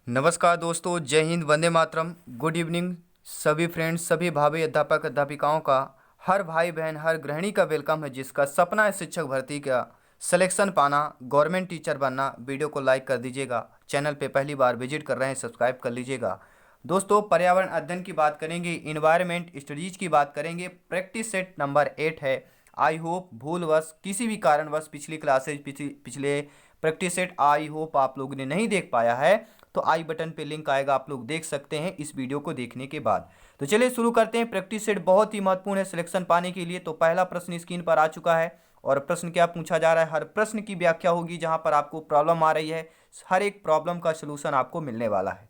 नमस्कार दोस्तों, जय हिंद, वंदे मातरम। गुड इवनिंग सभी फ्रेंड्स, सभी भावी अध्यापक अध्यापिकाओं का, हर भाई बहन, हर गृहिणी का वेलकम है जिसका सपना है शिक्षक भर्ती का सिलेक्शन पाना, गवर्नमेंट टीचर बनना। वीडियो को लाइक कर दीजिएगा, चैनल पे पहली बार विजिट कर रहे हैं सब्सक्राइब कर लीजिएगा। दोस्तों, पर्यावरण अध्ययन की बात करेंगे, इन्वायरमेंट स्टडीज की बात करेंगे। प्रैक्टिस सेट नंबर 8 है। आई होप भूलवश किसी भी कारणवश पिछली क्लासेज पिछले प्रैक्टिस सेट आई होप आप लोगों ने नहीं देख पाया है तो आई बटन पे लिंक आएगा, आप लोग देख सकते हैं इस वीडियो को देखने के बाद। तो चलिए शुरू करते हैं। प्रैक्टिस सेट बहुत ही महत्वपूर्ण है सिलेक्शन पाने के लिए। तो पहला प्रश्न स्क्रीन पर आ चुका है और प्रश्न क्या पूछा जा रहा है, हर प्रश्न की व्याख्या होगी। जहां पर आपको प्रॉब्लम आ रही है, हर एक प्रॉब्लम का सलूशन आपको मिलने वाला है।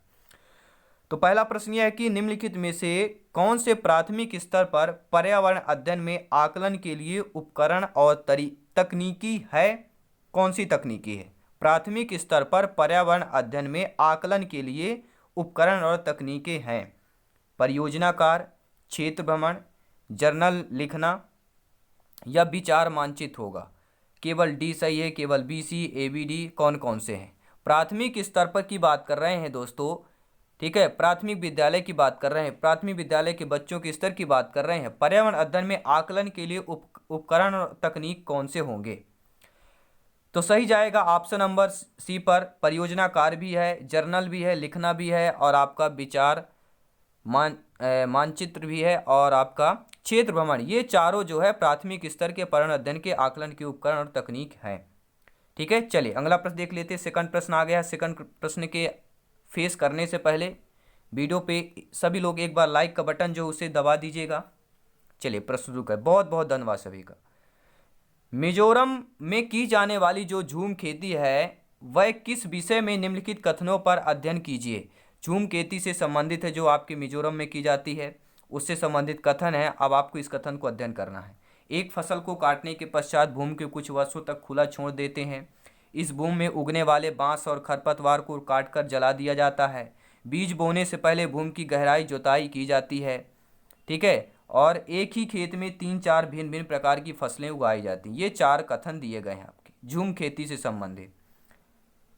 तो पहला प्रश्न यह है कि निम्नलिखित में से कौन से प्राथमिक स्तर पर पर्यावरण अध्ययन में आकलन के लिए उपकरण और तकनीकी है? कौन सी तकनीकी है? प्राथमिक स्तर पर पर्यावरण अध्ययन में आकलन के लिए उपकरण और तकनीकें हैं। परियोजना कार्य, क्षेत्र भ्रमण, जर्नल लिखना या विचार मानचित्र होगा। केवल डी सही है, केवल बी, सी, ए, बी, डी कौन कौन से हैं? प्राथमिक स्तर पर की बात कर रहे हैं दोस्तों, ठीक है। प्राथमिक विद्यालय की बात कर रहे हैं, प्राथमिक विद्यालय के बच्चों के स्तर की बात कर रहे हैं। पर्यावरण अध्ययन में आकलन के लिए उपकरण और तकनीक कौन से होंगे? तो सही जाएगा ऑप्शन नंबर सी पर। परियोजना कार्य भी है, जर्नल भी है, लिखना भी है और आपका विचार मानचित्र भी है और आपका क्षेत्र भ्रमण। ये चारों जो है प्राथमिक स्तर के पर्यावरण अध्ययन के आकलन के उपकरण और तकनीक हैं। ठीक है, चलिए अगला प्रश्न देख लेते हैं। सेकंड प्रश्न आ गया। सेकंड प्रश्न के फेस करने से पहले वीडियो पे सभी लोग एक बार लाइक का बटन जो उसे दबा दीजिएगा। चलिए प्रश्न शुरू करें। बहुत बहुत धन्यवाद सभी का। मिजोरम में की जाने वाली जो झूम खेती है वह किस विषय में निम्नलिखित कथनों पर अध्ययन कीजिए। झूम खेती से संबंधित है, जो आपके मिजोरम में की जाती है उससे संबंधित कथन है। अब आपको इस कथन को अध्ययन करना है। एक फसल को काटने के पश्चात भूमि के कुछ वर्षों तक खुला छोड़ देते हैं। इस भूमि में उगने वाले बांस और खरपतवार को काटकर जला दिया जाता है। बीज बोने से पहले भूमि की गहराई जुताई की जाती है, ठीक है। और एक ही खेत में 3-4 भिन्न भिन्न प्रकार की फसलें उगाई जाती हैं। ये 4 कथन दिए गए हैं आपके झूम खेती से संबंधित।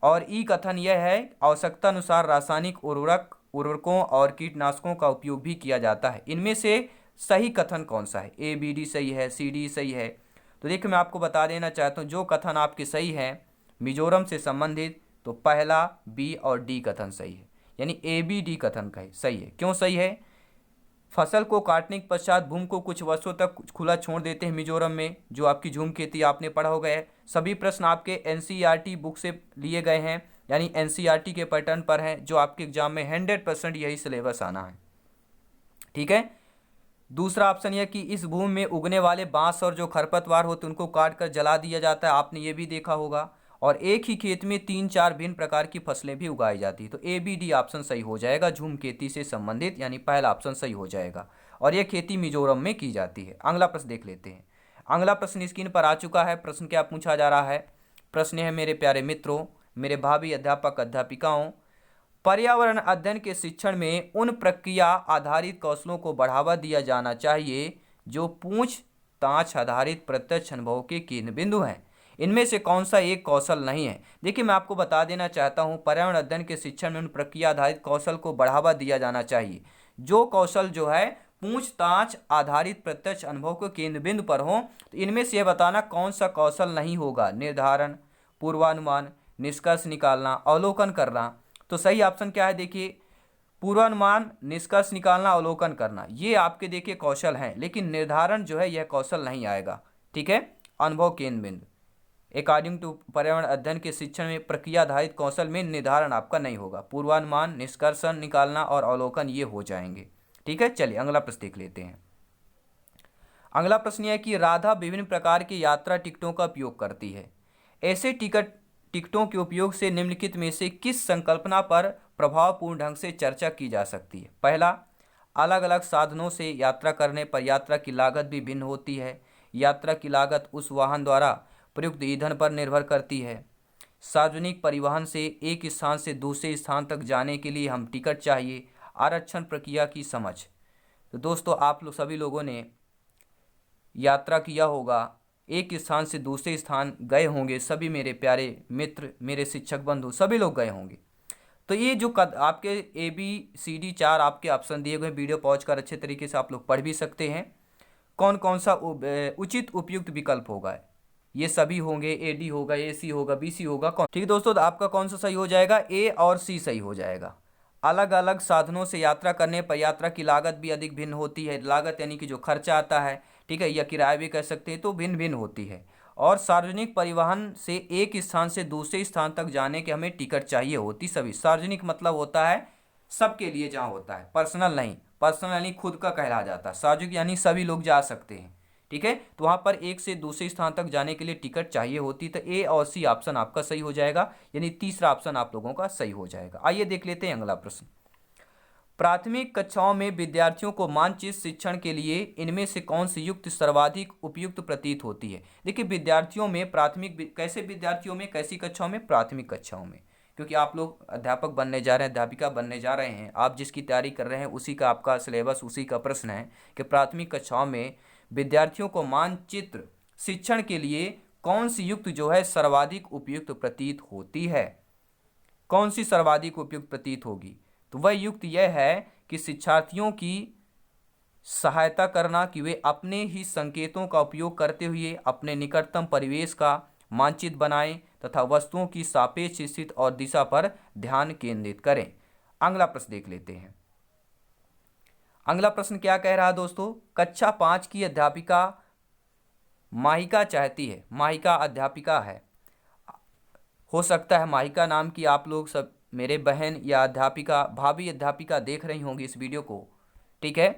और ई कथन यह है, आवश्यकता अनुसार रासायनिक उर्वरकों और कीटनाशकों का उपयोग भी किया जाता है। इनमें से सही कथन कौन सा है? ए, बी, डी सही है, सी, डी सही है। तो देखिए मैं आपको बता देना चाहता हूँ, जो कथन आपके सही है मिजोरम से संबंधित, तो पहला, बी और डी कथन सही है। यानी ए, बी, डी कथन का सही है। क्यों सही है? फसल को काटने के पश्चात भूमि को कुछ वर्षों तक खुला छोड़ देते हैं मिजोरम में, जो आपकी झूम खेती आपने पढ़ा होगा है। सभी प्रश्न आपके एनसीईआरटी बुक से लिए गए हैं, यानी एनसीईआरटी के पैटर्न पर हैं, जो आपके एग्जाम में 100% यही सिलेबस आना है, ठीक है। दूसरा ऑप्शन यह कि इस भूमि में उगने वाले बांस और जो खरपतवार होते हैं उनको काट कर जला दिया जाता है, आपने ये भी देखा होगा। और एक ही खेत में 3-4 भिन्न प्रकार की फसलें भी उगाई जाती है। तो ए, बी, डी ऑप्शन सही हो जाएगा, झूम खेती से संबंधित, यानी पहला ऑप्शन सही हो जाएगा। और यह खेती मिजोरम में की जाती है। अगला प्रश्न देख लेते हैं। अगला प्रश्न स्क्रीन पर आ चुका है। प्रश्न क्या पूछा जा रहा है? प्रश्न है, मेरे प्यारे मित्रों, मेरे भावी अध्यापक अध्यापिकाओं, पर्यावरण अध्ययन के शिक्षण में उन प्रक्रिया आधारित कौशलों को बढ़ावा दिया जाना चाहिए जो पूछताछ आधारित प्रत्यक्ष अनुभव के केंद्र बिंदु हैं। इनमें से कौन सा एक कौशल नहीं है? देखिए मैं आपको बता देना चाहता हूं, पर्यावरण अध्ययन के शिक्षण में उन प्रक्रिया आधारित कौशल को बढ़ावा दिया जाना चाहिए जो कौशल जो है पूछताछ आधारित प्रत्यक्ष अनुभव के केंद्र बिंदु पर हो। तो इनमें से यह बताना कौन सा कौशल नहीं होगा। निर्धारण, पूर्वानुमान, निष्कर्ष निकालना, अवलोकन करना। तो सही ऑप्शन क्या है? देखिए पूर्वानुमान, निष्कर्ष निकालना, अवलोकन करना, ये आपके देखिए कौशल हैं, लेकिन निर्धारण जो है यह कौशल नहीं आएगा, ठीक है। अनुभव केंद्र बिंदु अकॉर्डिंग टू पर्यावरण अध्ययन के शिक्षण में प्रक्रिया आधारित कौशल में निर्धारण आपका नहीं होगा। पूर्वानुमान, निष्कर्षण निकालना और अवलोकन ये हो जाएंगे, ठीक है। चलिए अगला प्रश्न देख लेते हैं। अगला प्रश्न यह है कि राधा विभिन्न प्रकार की यात्रा टिकटों का उपयोग करती है। ऐसे टिकटों के उपयोग से निम्नलिखित में से किस संकल्पना पर प्रभावपूर्ण ढंग से चर्चा की जा सकती है? पहला, अलग अलग साधनों से यात्रा करने पर यात्रा की लागत भी भिन्न होती है। यात्रा की लागत उस वाहन द्वारा प्रयुक्त ईंधन पर निर्भर करती है। सार्वजनिक परिवहन से एक स्थान से दूसरे स्थान तक जाने के लिए हम टिकट चाहिए। आरक्षण प्रक्रिया की समझ। तो दोस्तों आप लोग सभी लोगों ने यात्रा किया होगा, एक स्थान से दूसरे स्थान गए होंगे, सभी मेरे प्यारे मित्र, मेरे शिक्षक बंधु सभी लोग गए होंगे। तो ये जो आपके ABCD 4 आपके ऑप्शन दिए हुए, वीडियो पॉज कर अच्छे तरीके से आप लोग पढ़ भी सकते हैं। कौन कौन सा उचित उपयुक्त विकल्प होगा, ये सभी होंगे, AD होगा, AC होगा, BC होगा, कौन। ठीक है दोस्तों, तो आपका कौन सा सही हो जाएगा, A और C सही हो जाएगा। अलग अलग साधनों से यात्रा करने पर यात्रा की लागत भी अधिक भिन्न होती है। लागत यानी कि जो खर्चा आता है, ठीक है, या किराया भी कह सकते हैं, तो भिन्न भिन्न होती है। और सार्वजनिक परिवहन से एक स्थान से दूसरे स्थान तक जाने के हमें टिकट चाहिए होती सभी। सार्वजनिक मतलब होता है सबके लिए जहाँ होता है, पर्सनल नहीं। पर्सनल यानी खुद का कहला जाता है, सार्वजनिक यानी सभी लोग जा सकते हैं। ठीक है, तो वहाँ पर एक से दूसरे स्थान तक जाने के लिए टिकट चाहिए होती, तो A और C ऑप्शन आपका सही हो जाएगा, यानी तीसरा ऑप्शन आप लोगों का सही हो जाएगा। आइए देख लेते हैं अगला प्रश्न। प्राथमिक कक्षाओं में विद्यार्थियों को मानचित्र शिक्षण के लिए इनमें से कौन सी युक्ति सर्वाधिक उपयुक्त प्रतीत होती है। देखिए, विद्यार्थियों में प्राथमिक, कैसे विद्यार्थियों में, कैसी कक्षाओं में, प्राथमिक कक्षाओं में, क्योंकि आप लोग अध्यापक बनने जा रहे हैं, अध्यापिका बनने जा रहे हैं, आप जिसकी तैयारी कर रहे हैं उसी का आपका सिलेबस, उसी का प्रश्न है कि प्राथमिक कक्षाओं में विद्यार्थियों को मानचित्र शिक्षण के लिए कौन सी युक्ति जो है सर्वाधिक उपयुक्त प्रतीत होती है। कौन सी सर्वाधिक उपयुक्त प्रतीत होगी, तो वह युक्ति यह है कि शिक्षार्थियों की सहायता करना कि वे अपने ही संकेतों का उपयोग करते हुए अपने निकटतम परिवेश का मानचित्र बनाएं तथा वस्तुओं की सापेक्ष स्थिति और दिशा पर ध्यान केंद्रित करें। अगला प्रश्न देख लेते हैं। अगला प्रश्न क्या कह रहा है दोस्तों, कक्षा 5 की अध्यापिका माहिका चाहती है, माहिका अध्यापिका है, हो सकता है माहिका नाम की आप लोग सब मेरे बहन या अध्यापिका, भाभी अध्यापिका देख रही होंगी इस वीडियो को। ठीक है,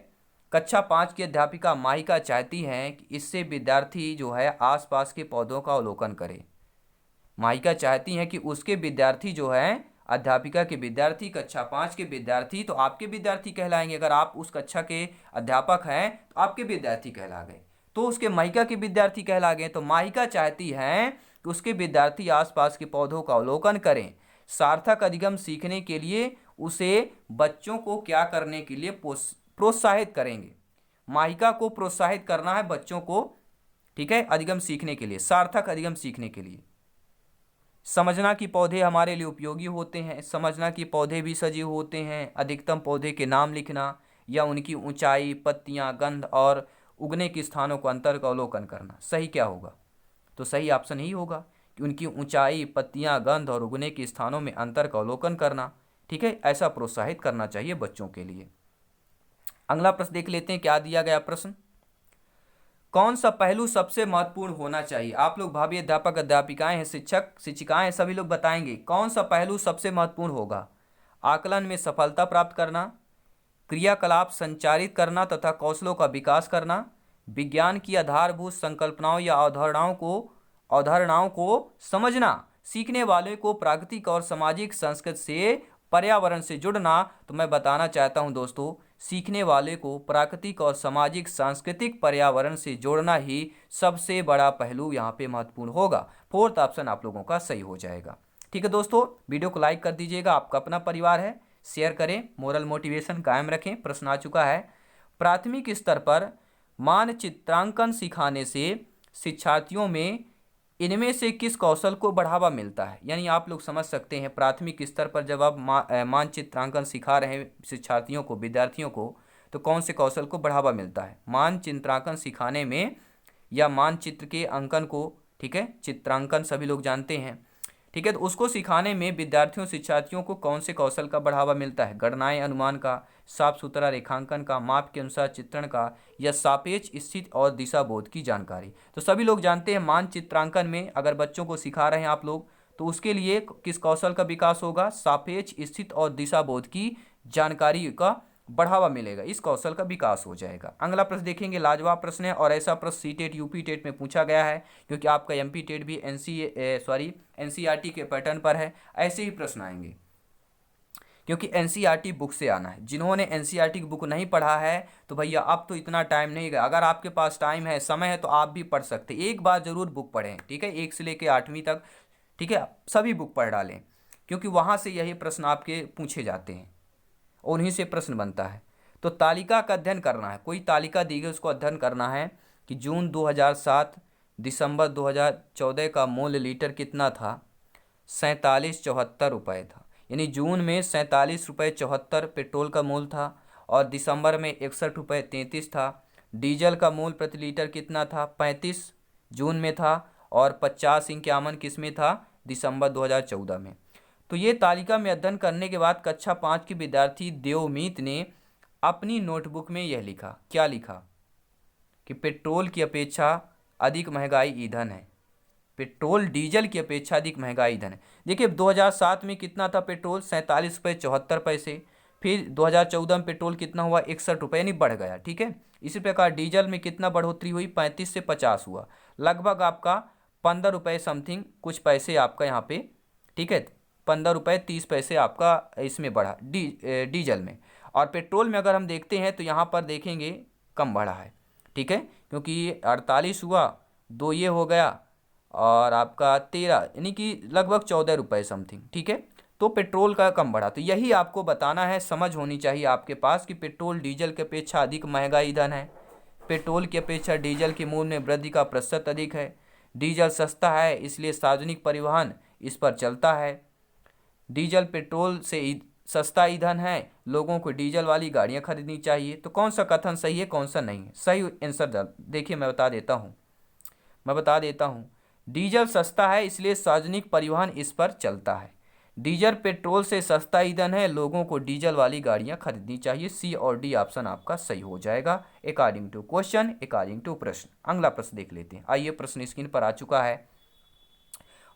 कक्षा 5 की अध्यापिका माहिका चाहती हैं कि इससे विद्यार्थी जो है आसपास के पौधों का अवलोकन करे। माहिका चाहती हैं कि उसके विद्यार्थी जो है, अध्यापिका के विद्यार्थी, कक्षा 5 के विद्यार्थी तो आपके विद्यार्थी कहलाएंगे। अगर आप उस कक्षा के अध्यापक हैं तो आपके विद्यार्थी कहला गए, तो उसके माहिका के विद्यार्थी कहला गए। तो माहिका चाहती हैं कि उसके विद्यार्थी आसपास के पौधों का अवलोकन करें। सार्थक अधिगम सीखने के लिए उसे बच्चों को क्या करने के लिए प्रोत्साहित करेंगे। माहिका को प्रोत्साहित करना है बच्चों को, ठीक है, अधिगम सीखने के लिए, सार्थक अधिगम सीखने के लिए। समझना कि पौधे हमारे लिए उपयोगी होते हैं, समझना कि पौधे भी सजीव होते हैं, अधिकतम पौधे के नाम लिखना या उनकी ऊंचाई, पत्तियां, गंध और उगने के स्थानों को अंतर का अवलोकन करना। सही क्या होगा, तो सही ऑप्शन ही होगा कि उनकी ऊंचाई, पत्तियां, गंध और उगने के स्थानों में अंतर का अवलोकन करना। ठीक है, ऐसा प्रोत्साहित करना चाहिए बच्चों के लिए। अगला प्रश्न देख लेते हैं, क्या दिया गया प्रश्न, कौन सा पहलू सबसे महत्वपूर्ण होना चाहिए। आप लोग भावी अध्यापक अध्यापिकाएं हैं, शिक्षक शिक्षिकाएं हैं, सभी लोग बताएंगे कौन सा पहलू सबसे महत्वपूर्ण होगा। आकलन में सफलता प्राप्त करना, क्रियाकलाप संचारित करना तथा कौशलों का विकास करना, विज्ञान की आधारभूत संकल्पनाओं या अवधारणाओं को समझना, सीखने वाले को प्राकृतिक और सामाजिक संस्कृति से, पर्यावरण से जुड़ना। तो मैं बताना चाहता हूं दोस्तों, सीखने वाले को प्राकृतिक और सामाजिक सांस्कृतिक पर्यावरण से जोड़ना ही सबसे बड़ा पहलू यहाँ पे महत्वपूर्ण होगा। फोर्थ ऑप्शन आप लोगों का सही हो जाएगा। ठीक है दोस्तों, वीडियो को लाइक कर दीजिएगा, आपका अपना परिवार है, शेयर करें, मोरल मोटिवेशन कायम रखें। प्रश्न आ चुका है, प्राथमिक स्तर पर मानचित्रांकन सिखाने से शिक्षार्थियों में इनमें से किस कौशल को बढ़ावा मिलता है। यानी आप लोग समझ सकते हैं, प्राथमिक स्तर पर जब आप मानचित्रांकन सिखा रहे हैं शिक्षार्थियों को, विद्यार्थियों को, तो कौन से कौशल को बढ़ावा मिलता है। मानचित्रांकन सिखाने में या मानचित्र के अंकन को, ठीक है, चित्रांकन सभी लोग जानते हैं, ठीक है, तो उसको सिखाने में विद्यार्थियों शिक्षार्थियों को कौन से कौशल का बढ़ावा मिलता है। गणनाएं अनुमान का, साफ सुथरा रेखांकन का, माप के अनुसार चित्रण का, या सापेक्ष स्थिति और दिशा बोध की जानकारी। तो सभी लोग जानते हैं मानचित्रांकन में अगर बच्चों को सिखा रहे हैं आप लोग, तो उसके लिए किस कौशल का विकास होगा, सापेक्ष स्थिति और दिशा बोध की जानकारी का बढ़ावा मिलेगा, इस कौशल का विकास हो जाएगा। अगला प्रश्न देखेंगे, लाजवाब प्रश्न है और ऐसा प्रश्न सीटेट यूपी टेट में पूछा गया है, क्योंकि आपका एमपी टेट भी एनसीईआरटी के पैटर्न पर है। ऐसे ही प्रश्न आएंगे क्योंकि एनसीईआरटी बुक से आना है। जिन्होंने एनसीईआरटी की बुक नहीं पढ़ा है तो भैया अब तो इतना टाइम नहीं गया, अगर आपके पास टाइम है, समय है, तो आप भी पढ़ सकते, एक बार जरूर बुक पढ़ें। ठीक है, 1 से लेकर 8वीं तक, ठीक है, सभी बुक पढ़ डालें, क्योंकि वहाँ से यही प्रश्न आपके पूछे जाते हैं और उन्हीं से प्रश्न बनता है। तो तालिका का अध्ययन करना है, कोई तालिका दी गई उसको अध्ययन करना है कि जून 2007 दिसंबर 2014 का मूल्य लीटर कितना था, 4774 रुपये था। यानी जून में 47 रुपये 74 पेट्रोल का मूल्य था और दिसंबर में 61 रुपये 33 था। डीजल का मूल्य प्रति लीटर कितना था? 35 जून में था और 50 51 किस में था? दिसंबर 2014 में। तो ये तालिका में अध्ययन करने के बाद कक्षा 5 के विद्यार्थी देवमीत ने अपनी नोटबुक में यह लिखा। क्या लिखा? कि पेट्रोल की अपेक्षा अधिक महंगाई ईंधन है। पेट्रोल डीजल की अपेक्षा अधिक महंगाई ईंधन है। देखिए 2007 में कितना था पेट्रोल? 47 रुपये 74 पैसे। फिर 2014 में पेट्रोल कितना हुआ? 61 रुपये, यानी बढ़ गया। ठीक है, इसी प्रकार डीजल में कितना बढ़ोतरी हुई? 35 से 50 हुआ, लगभग आपका 15 रुपये समथिंग कुछ पैसे आपका यहाँ पे। ठीक है, 15 रुपये 30 पैसे आपका इसमें बढ़ा डीजल में। और पेट्रोल में अगर हम देखते हैं तो यहाँ पर देखेंगे कम बढ़ा है। ठीक है, क्योंकि 48 हुआ, 2 ये हो गया और आपका 13, यानी कि लगभग 14 रुपये समथिंग। ठीक है, तो पेट्रोल का कम बढ़ा। तो यही आपको बताना है, समझ होनी चाहिए आपके पास कि पेट्रोल डीजल की अपेक्षा अधिक महंगा ईंधन है। पेट्रोल की अपेक्षा डीजल के मूल्य में वृद्धि का प्रतिशत अधिक है। डीजल सस्ता है इसलिए सार्वजनिक परिवहन इस पर चलता है। डीजल पेट्रोल से सस्ता ईंधन है, लोगों को डीजल वाली गाड़ियां खरीदनी चाहिए। तो कौन सा कथन सही है, कौन सा नहीं है? सही आंसर देखिए मैं बता देता हूँ। डीजल सस्ता है इसलिए सार्वजनिक परिवहन इस पर चलता है। डीजल पेट्रोल से सस्ता ईंधन है, लोगों को डीजल वाली गाड़ियां खरीदनी चाहिए। सी और डी ऑप्शन आपका सही हो जाएगा according to question, according to प्रश्न। अगला प्रश्न देख लेते हैं। आइए, प्रश्न स्क्रीन पर आ चुका है।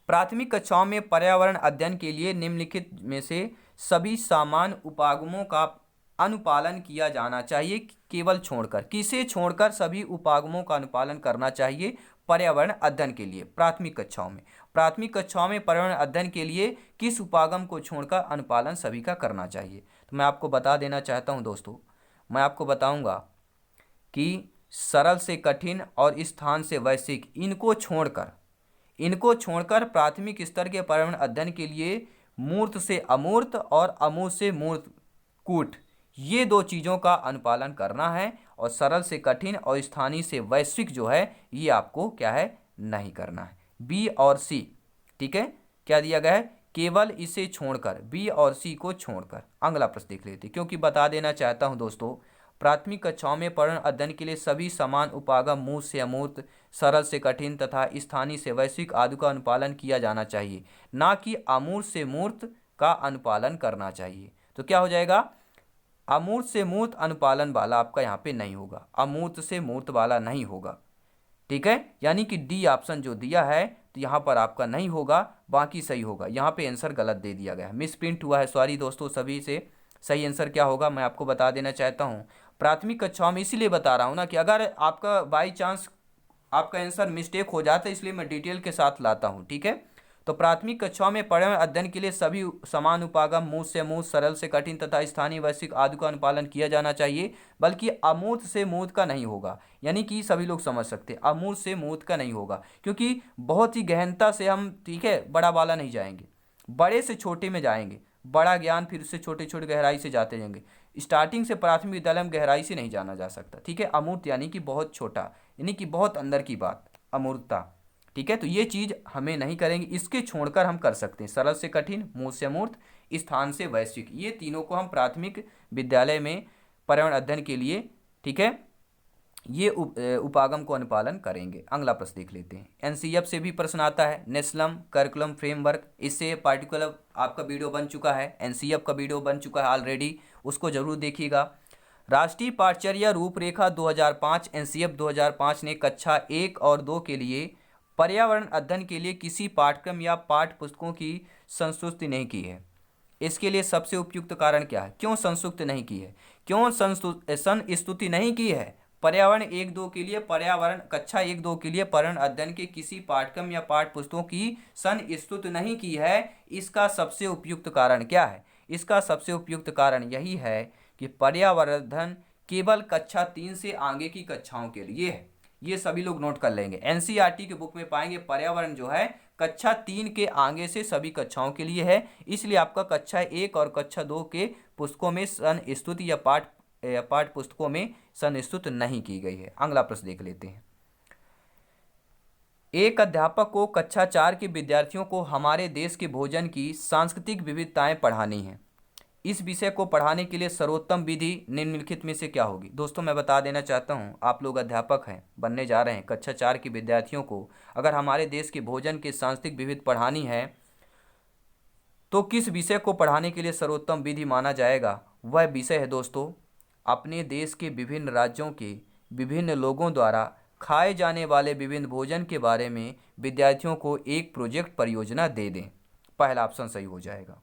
प्राथमिक कक्षाओं में पर्यावरण अध्ययन के लिए निम्नलिखित में से सभी सामान्य उपागमों का अनुपालन किया जाना चाहिए, केवल छोड़कर। किसे छोड़कर सभी उपागमों का अनुपालन करना चाहिए पर्यावरण अध्ययन के लिए प्राथमिक कक्षाओं में? प्राथमिक कक्षाओं में पर्यावरण अध्ययन के लिए किस उपागम को छोड़कर अनुपालन सभी का करना चाहिए? तो मैं आपको बता देना चाहता हूं दोस्तों, मैं आपको बताऊंगा कि सरल से कठिन और स्थान से वैश्विक, इनको छोड़कर प्राथमिक स्तर के पर्यावरण अध्ययन के लिए मूर्त से अमूर्त और अमूर्त से मूर्त कूट, ये 2 चीज़ों का अनुपालन करना है। और सरल से कठिन और स्थानीय से वैश्विक जो है ये आपको क्या है, नहीं करना है। बी और सी। ठीक है, क्या दिया गया है? केवल इसे छोड़कर, बी और सी को छोड़कर। अगला प्रश्न देख लेते हैं, क्योंकि बता देना चाहता हूं दोस्तों, प्राथमिक कक्षाओं में पर्यावरण अध्ययन के लिए सभी समान उपागम मूर्त से अमूर्त, सरल से कठिन तथा स्थानीय से वैश्विक आदि का अनुपालन किया जाना चाहिए, ना कि अमूर्त से मूर्त का अनुपालन करना चाहिए। तो क्या हो जाएगा? अमूर्त से मूर्त अनुपालन वाला आपका यहाँ पे नहीं होगा, अमूर्त से मूर्त वाला नहीं होगा। ठीक है, यानी कि डी ऑप्शन जो दिया है तो यहाँ पर आपका नहीं होगा, बाकी सही होगा। यहाँ पे आंसर गलत दे दिया गया है, मिस प्रिंट हुआ है, सॉरी दोस्तों सभी से। सही आंसर क्या होगा मैं आपको बता देना चाहता हूँ। प्राथमिक कक्षाओं में इसीलिए बता रहा हूँ ना कि अगर आपका बाई चांस आपका आंसर मिस्टेक हो जाता है, इसलिए मैं डिटेल के साथ लाता हूँ। ठीक है, तो प्राथमिक कक्षाओं में पर्यावरण अध्ययन के लिए सभी समान उपागम मूर्त से अमूर्त, सरल से कठिन तथा स्थानीय वैश्विक आदि का अनुपालन किया जाना चाहिए, बल्कि अमूर्त से मूर्त का नहीं होगा। यानी कि सभी लोग समझ सकते हैं अमूर्त से मूर्त का नहीं होगा, क्योंकि बहुत ही गहनता से हम, ठीक है, बड़ा वाला नहीं जाएंगे, बड़े से छोटे में जाएंगे। बड़ा ज्ञान फिर उससे छोटे छोटे गहराई से जाते जाएंगे। स्टार्टिंग से प्राथमिक विद्यालय में गहराई से नहीं जाना जा सकता। ठीक है, अमूर्त यानी कि बहुत छोटा, यानी कि बहुत अंदर की बात, अमूर्तता। ठीक है, तो ये चीज़ हमें नहीं करेंगे, इसके छोड़कर हम कर सकते हैं सरल से कठिन, मूर्त से अमूर्त, स्थान से वैश्विक, ये तीनों को हम प्राथमिक विद्यालय में पर्यावरण अध्ययन के लिए, ठीक है, ये उपागम को अनुपालन करेंगे। अगला प्रश्न देख लेते हैं। एनसीएफ से भी प्रश्न आता है, नेशनल करिकुलम फ्रेमवर्क, इससे पार्टिकुलर आपका वीडियो बन चुका है, एनसीएफ का वीडियो बन चुका है ऑलरेडी, उसको जरूर देखिएगा। राष्ट्रीय पाठचर्या रूपरेखा 2005, एनसीएफ 2005 ने कक्षा 1 और 2 के लिए पर्यावरण अध्ययन के लिए किसी पाठ्यक्रम या पाठ्य पुस्तकों की संस्तुति नहीं की है। इसके लिए सबसे उपयुक्त कारण क्या है? क्यों संस्तुति नहीं की है? क्यों संस्तुति नहीं की है? पर्यावरण 1-2 के लिए, पर्यावरण कक्षा 1-2 के लिए पर्यावरण अध्ययन के किसी पाठ्यक्रम या पाठ्य पुस्तकों की संस्तुति नहीं की है। इसका सबसे उपयुक्त कारण क्या है? इसका सबसे उपयुक्त कारण यही है कि पर्यावरण अध्ययन केवल कक्षा 3 से आगे की कक्षाओं के लिए है। ये सभी लोग नोट कर लेंगे, एनसीईआरटी के बुक में पाएंगे पर्यावरण जो है कक्षा 3 के आगे से सभी कक्षाओं के लिए है। इसलिए आपका कक्षा 1 और कक्षा 2 के पुस्तकों में संस्तुति या पाठ्य पुस्तकों में संस्तुत नहीं की गई है। अगला प्रश्न देख लेते हैं। एक अध्यापक को कक्षा 4 के विद्यार्थियों को हमारे देश के भोजन की सांस्कृतिक विविधताएं पढ़ानी हैं। इस विषय को पढ़ाने के लिए सर्वोत्तम विधि निम्नलिखित में से क्या होगी? दोस्तों मैं बता देना चाहता हूँ, आप लोग अध्यापक हैं, बनने जा रहे हैं, कक्षा 4 के विद्यार्थियों को अगर हमारे देश के भोजन की सांस्कृतिक विविध पढ़ानी है तो किस विषय को पढ़ाने के लिए सर्वोत्तम विधि माना जाएगा? वह विषय है दोस्तों, अपने देश के विभिन्न राज्यों के विभिन्न लोगों द्वारा खाए जाने वाले विभिन्न भोजन के बारे में विद्यार्थियों को एक प्रोजेक्ट परियोजना दे दें। पहला ऑप्शन सही हो जाएगा।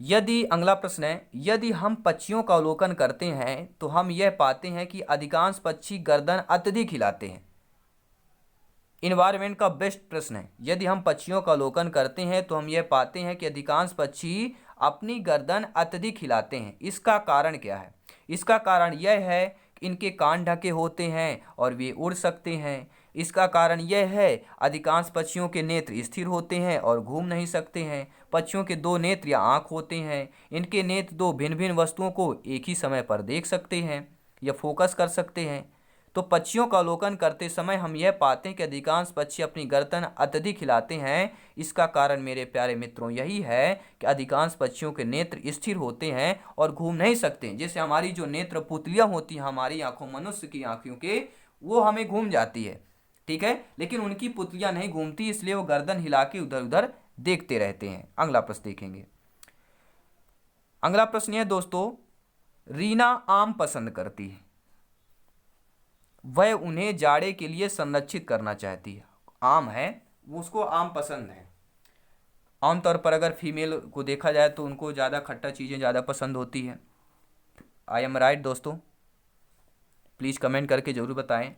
यदि अगला प्रश्न है, यदि हम पक्षियों का अवलोकन करते हैं तो हम यह पाते हैं कि अधिकांश पक्षी गर्दन अत्यधिक हिलाते हैं। इन्वायरमेंट का बेस्ट प्रश्न है। यदि हम पक्षियों का अवलोकन करते हैं तो हम यह पाते हैं कि अधिकांश पक्षी अपनी गर्दन अत्यधिक हिलाते हैं। इसका कारण क्या है? इसका कारण यह है कि इनके कान ढके होते हैं और वे उड़ सकते हैं। इसका कारण यह है अधिकांश पक्षियों के नेत्र स्थिर होते हैं और घूम नहीं सकते हैं। पक्षियों के दो नेत्र या आँख होते हैं। इनके नेत्र दो भिन्न भिन्न वस्तुओं को एक ही समय पर देख सकते हैं या फोकस कर सकते हैं। तो पक्षियों का अवलोकन करते समय हम यह पाते हैं कि अधिकांश पक्षी अपनी गर्दन अत्यधिक हिलाते हैं। इसका कारण मेरे प्यारे मित्रों यही है कि अधिकांश पक्षियों के नेत्र स्थिर होते हैं और घूम नहीं सकते हैं। जैसे हमारी जो नेत्र पुतलियां होती हैं हमारी आंखों, मनुष्य की आंखों के, वो हमें घूम जाती है, ठीक है, लेकिन उनकी पुतलियां नहीं घूमती, इसलिए वो गर्दन हिला के उधर उधर देखते रहते हैं। अगला प्रश्न देखेंगे। अगला प्रश्न है दोस्तों, रीना आम पसंद करती है, वह उन्हें जाड़े के लिए संरक्षित करना चाहती है। आम है, उसको आम पसंद है। आमतौर पर अगर फीमेल को देखा जाए तो उनको ज़्यादा खट्टा चीज़ें ज़्यादा पसंद होती है। आई एम राइट दोस्तों? प्लीज़ कमेंट करके ज़रूर बताएं।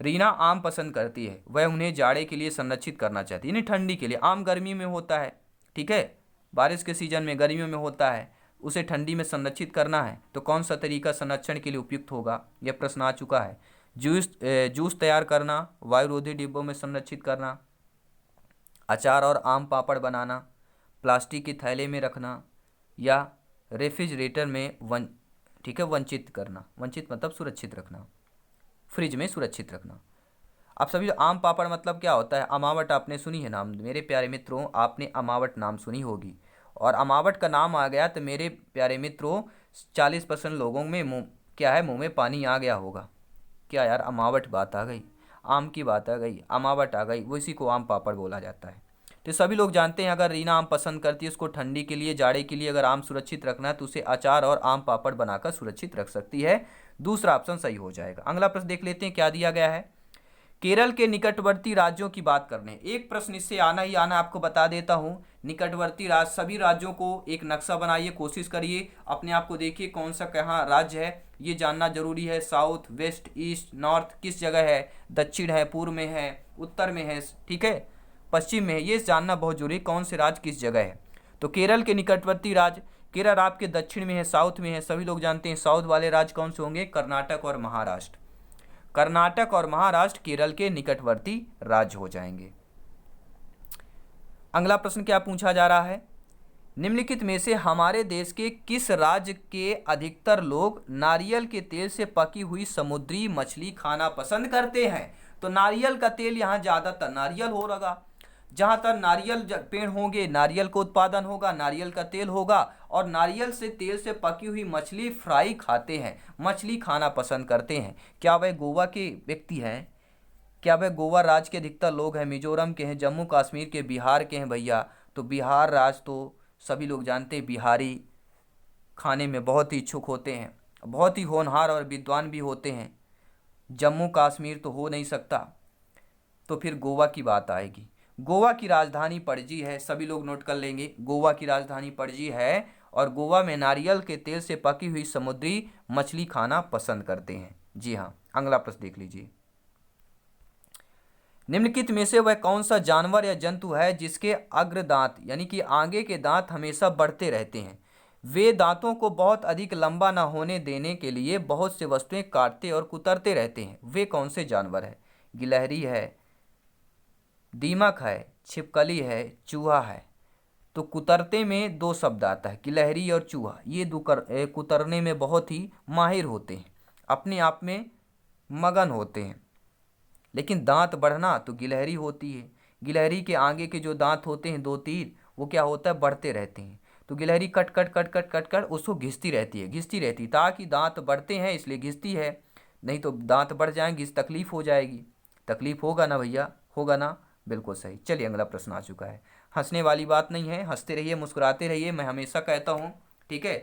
रीना आम पसंद करती है, वह उन्हें जाड़े के लिए संरक्षित करना चाहती है, यानी ठंडी के लिए। आम गर्मी में होता है, ठीक है, बारिश के सीजन में, गर्मियों में होता है, उसे ठंडी में संरक्षित करना है तो कौन सा तरीका संरक्षण के लिए उपयुक्त होगा? यह प्रश्न आ चुका है। जूस तैयार करना, वायुरोधी डिब्बों में संरक्षित करना, अचार और आम पापड़ बनाना, प्लास्टिक के थैले में रखना, या रेफ्रिजरेटर में ठीक है वंचित करना। वंचित मतलब सुरक्षित रखना, फ्रिज में सुरक्षित रखना। आप सभी आम पापड़ मतलब क्या होता है? अमावट आपने सुनी है नाम मेरे प्यारे मित्रों, आपने अमावट नाम सुनी होगी, और अमावट का नाम आ गया तो मेरे प्यारे मित्रों 40% लोगों में मुंह में पानी आ गया होगा। क्या यार, अमावट बात आ गई, आम की बात आ गई, अमावट आ गई, वो इसी को आम पापड़ बोला जाता है। तो सभी लोग जानते हैं अगर रीना आम पसंद करती है, उसको ठंडी के लिए, जाड़े के लिए अगर आम सुरक्षित रखना है तो उसे अचार और आम पापड़ बनाकर सुरक्षित रख सकती है। दूसरा ऑप्शन सही हो जाएगा। अगला प्रश्न देख लेते हैं क्या दिया गया है। केरल के निकटवर्ती राज्यों की बात करने, एक प्रश्न इससे आना ही आना, आपको बता देता हूं। निकटवर्ती राज्य, सभी राज्यों को एक नक्शा बनाइए, कोशिश करिए, अपने आप को देखिए कौन सा कहाँ राज्य है, ये जानना जरूरी है। साउथ, वेस्ट, ईस्ट, नॉर्थ किस जगह है, दक्षिण है, पूर्व में है, उत्तर में है, ठीक है, पश्चिम में है, ये जानना बहुत जरूरी, कौन से राज्य किस जगह है। तो केरल के निकटवर्ती राज्य, केरल आपके दक्षिण में है, साउथ में है, सभी लोग जानते हैं। साउथ वाले राज्य कौन से होंगे? कर्नाटक और महाराष्ट्र। कर्नाटक और महाराष्ट्र केरल के निकटवर्ती राज्य हो जाएंगे। अगला प्रश्न क्या पूछा जा रहा है? निम्नलिखित में से हमारे देश के किस राज्य के अधिकतर लोग नारियल के तेल से पकी हुई समुद्री मछली खाना पसंद करते हैं? तो नारियल का तेल यहाँ ज्यादातर नारियल हो रहा, जहाँ तक नारियल पेड़ होंगे नारियल का उत्पादन होगा, नारियल का तेल होगा, और नारियल से तेल से पकी हुई मछली फ्राई खाते हैं, मछली खाना पसंद करते हैं। क्या वह गोवा के व्यक्ति हैं? क्या वह गोवा राज्य के अधिकतर लोग हैं, मिजोरम के हैं, जम्मू कश्मीर के, बिहार के हैं? भैया तो बिहार राज्य तो सभी लोग जानते हैं, बिहारी खाने में बहुत ही इच्छुक होते हैं, बहुत ही होनहार और विद्वान भी होते हैं। जम्मू कश्मीर तो हो नहीं सकता, तो फिर गोवा की बात आएगी। गोवा की राजधानी पणजी है, सभी लोग नोट कर लेंगे, गोवा की राजधानी पणजी है, और गोवा में नारियल के तेल से पकी हुई समुद्री मछली खाना पसंद करते हैं। जी हाँ। अगला प्रश्न देख लीजिए। निम्नलिखित में से वह कौन सा जानवर या जंतु है जिसके अग्र दांत यानी कि आगे के दांत हमेशा बढ़ते रहते हैं? वे दांतों को बहुत अधिक लंबा न होने देने के लिए बहुत से वस्तुएं काटते और कुतरते रहते हैं। वे कौन से जानवर है? गिलहरी है, दीमक है, छिपकली है, चूहा है। तो कुतरते में दो शब्द आता है, गिलहरी और चूहा, ये कुतरने में बहुत ही माहिर होते हैं, अपने आप में मगन होते हैं। लेकिन दांत बढ़ना तो गिलहरी होती है। गिलहरी के आगे के जो दांत होते हैं दो तीर, वो क्या होता है, बढ़ते रहते हैं। तो गिलहरी cut cut cut cut cut cut उसको घिसती रहती है, घिसती रहती, ताकि दांत बढ़ते हैं इसलिए घिसती है, नहीं तो दांत बढ़ जाएंगे, इस तकलीफ हो जाएगी। तकलीफ होगा ना भैया, होगा ना, बिल्कुल सही। चलिए अगला प्रश्न आ चुका है। हंसने वाली बात नहीं है, हंसते रहिए, मुस्कुराते रहिए, मैं हमेशा कहता हूँ, ठीक है,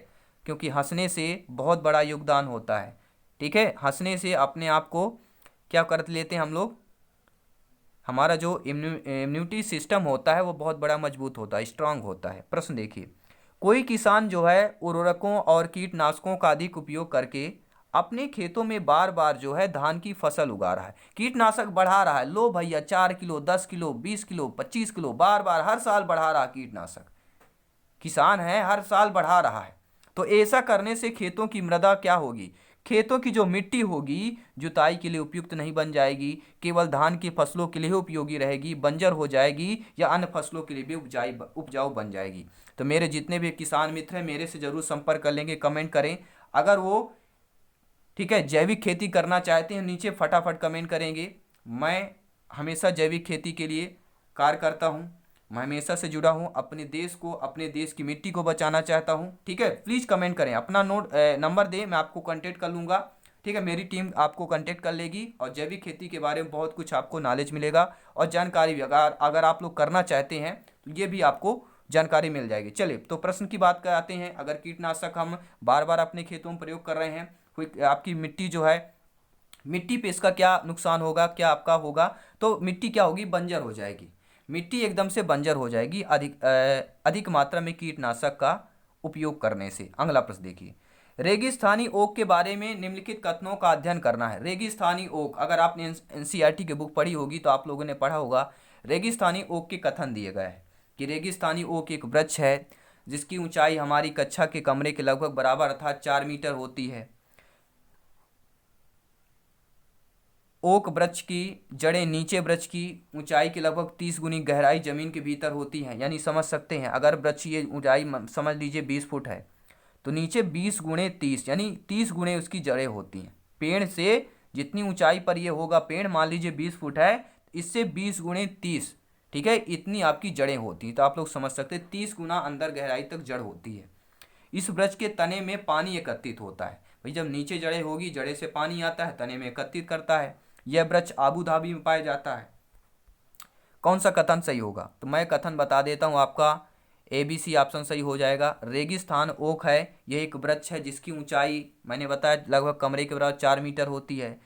क्योंकि हंसने से बहुत बड़ा योगदान होता है। ठीक है, हंसने से अपने आप को क्या कर लेते हैं हम लोग, हमारा जो इम्यूनिटी सिस्टम होता है वो बहुत बड़ा मजबूत होता है, स्ट्रांग होता है। प्रश्न देखिए, कोई किसान जो है उर्वरकों और कीटनाशकों का अधिक उपयोग करके अपने खेतों में बार बार जो है धान की फसल उगा रहा है, कीटनाशक बढ़ा रहा है, लो भैया 4 किलो 10 किलो 20 किलो 25 किलो बार बार हर साल बढ़ा रहा है कीटनाशक, किसान है हर साल बढ़ा रहा है। तो ऐसा करने से खेतों की मृदा क्या होगी, खेतों की जो मिट्टी होगी जुताई के लिए उपयुक्त नहीं बन जाएगी, केवल धान की फसलों के लिए उपयोगी रहेगी, बंजर हो जाएगी, या अन्य फसलों के लिए भी उपजाऊ बन जाएगी। तो मेरे जितने भी किसान मित्र हैं मेरे से जरूर संपर्क कर लेंगे, कमेंट करें अगर वो, ठीक है, जैविक खेती करना चाहते हैं, नीचे फटाफट कमेंट करेंगे। मैं हमेशा जैविक खेती के लिए कार्य करता हूँ, मैं हमेशा से जुड़ा हूँ, अपने देश को, अपने देश की मिट्टी को बचाना चाहता हूँ। ठीक है, प्लीज़ कमेंट करें, अपना नंबर दें, मैं आपको कांटेक्ट कर लूँगा। ठीक है, मेरी टीम आपको कांटेक्ट कर लेगी और जैविक खेती के बारे में बहुत कुछ आपको नॉलेज मिलेगा और जानकारी भी, अगर अगर आप लोग करना चाहते हैं तो ये भी आपको जानकारी मिल जाएगी। चलिए तो प्रश्न की बात कराते हैं, अगर कीटनाशक हम बार बार अपने खेतों में प्रयोग कर रहे हैं, कोई आपकी मिट्टी जो है, मिट्टी पे इसका क्या नुकसान होगा, क्या आपका होगा, तो मिट्टी क्या होगी, बंजर हो जाएगी, मिट्टी एकदम से बंजर हो जाएगी अधिक मात्रा में कीटनाशक का उपयोग करने से। अगला प्रश्न देखिए, रेगिस्तानी ओक के बारे में निम्नलिखित कथनों का अध्ययन करना है। रेगिस्तानी ओक, अगर आपने एनसीईआरटी की बुक पढ़ी होगी तो आप लोगों ने पढ़ा होगा, रेगिस्तानी ओक के कथन दिए गए हैं कि रेगिस्तानी ओक एक वृक्ष है जिसकी ऊंचाई हमारी कक्षा के कमरे के लगभग बराबर अर्थात 4 मीटर होती है। ओक वृक्ष की जड़ें नीचे वृक्ष की ऊंचाई के लगभग 30 गुनी गहराई जमीन के भीतर होती हैं, यानी समझ सकते हैं अगर वृक्ष ये ऊंचाई समझ लीजिए 20 फुट है तो नीचे 20 × 30 यानी 30 गुने उसकी जड़ें होती हैं। पेड़ से जितनी ऊंचाई पर ये होगा पेड़, मान लीजिए 20 फुट है, इससे 20 × 30, ठीक है, इतनी आपकी जड़ें होती हैं। तो आप लोग समझ सकते हैं 30 गुना अंदर गहराई तक जड़ होती है। इस वृक्ष के तने में पानी एकत्रित होता है, भाई जब नीचे जड़ें होगी जड़े से पानी आता है, तने में एकत्रित करता है। यह वृक्ष आबू धाबी में पाया जाता है। कौन सा कथन सही होगा, तो मैं कथन बता देता हूँ आपका, ABC ऑप्शन सही हो जाएगा। रेगिस्तान ओक है, यह एक वृक्ष है जिसकी ऊंचाई मैंने बताया लगभग कमरे के बराबर 4 मीटर होती है।